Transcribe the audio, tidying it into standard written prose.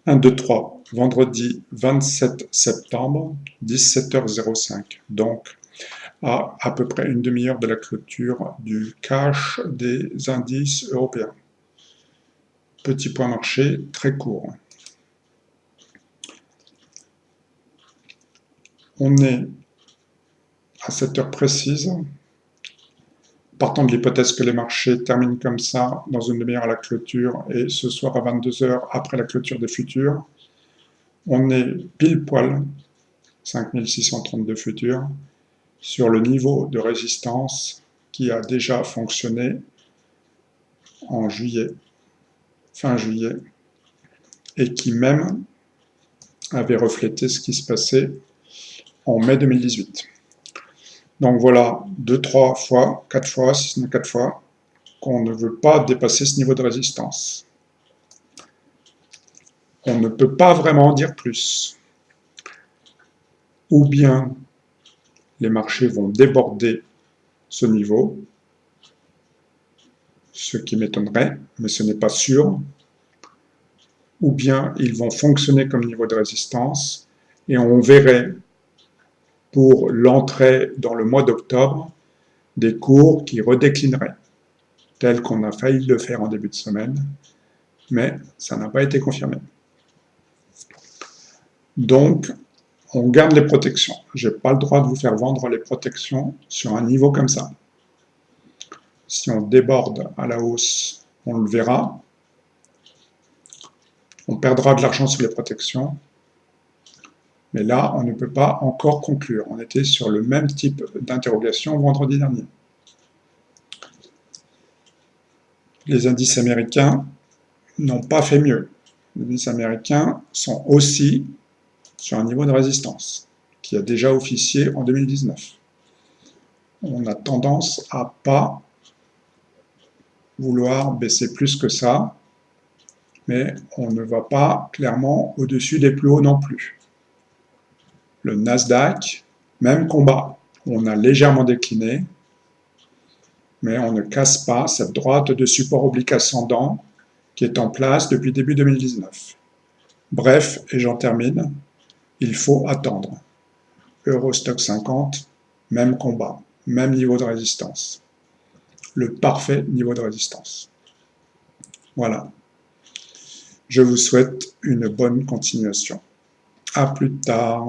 1, 2, 3, vendredi 27 septembre, 17h05. Donc, à peu près une demi-heure de la clôture du cash des indices européens. Petit point marché très court. On est à cette heure précise, partant de l'hypothèse que les marchés terminent comme ça dans une demi-heure à la clôture et ce soir à 22h après la clôture des futurs, on est pile poil, 5632 futurs, sur le niveau de résistance qui a déjà fonctionné en juillet, fin juillet, et qui même avait reflété ce qui se passait en mai 2018. Donc voilà, 2, 3 fois, 4 fois, si ce n'est 4 fois, qu'on ne veut pas dépasser ce niveau de résistance. On ne peut pas vraiment dire plus. Ou bien les marchés vont déborder ce niveau, ce qui m'étonnerait, mais ce n'est pas sûr, ou bien ils vont fonctionner comme niveau de résistance, et on verrait pour l'entrée dans le mois d'octobre des cours qui redéclineraient, tel qu'on a failli le faire en début de semaine, mais ça n'a pas été confirmé. Donc, on garde les protections. Je n'ai pas le droit de vous faire vendre les protections sur un niveau comme ça. Si on déborde à la hausse, on le verra. On perdra de l'argent sur les protections. Mais là, on ne peut pas encore conclure. On était sur le même type d'interrogation vendredi dernier. Les indices américains n'ont pas fait mieux. Les indices américains sont aussi sur un niveau de résistance qui a déjà officié en 2019. On a tendance à pas vouloir baisser plus que ça, mais on ne va pas clairement au-dessus des plus hauts non plus. Le Nasdaq, même combat. On a légèrement décliné, mais on ne casse pas cette droite de support oblique ascendant qui est en place depuis début 2019. Bref, et j'en termine, il faut attendre. Eurostock 50, même combat, même niveau de résistance. Le parfait niveau de résistance. Voilà. Je vous souhaite une bonne continuation. À plus tard.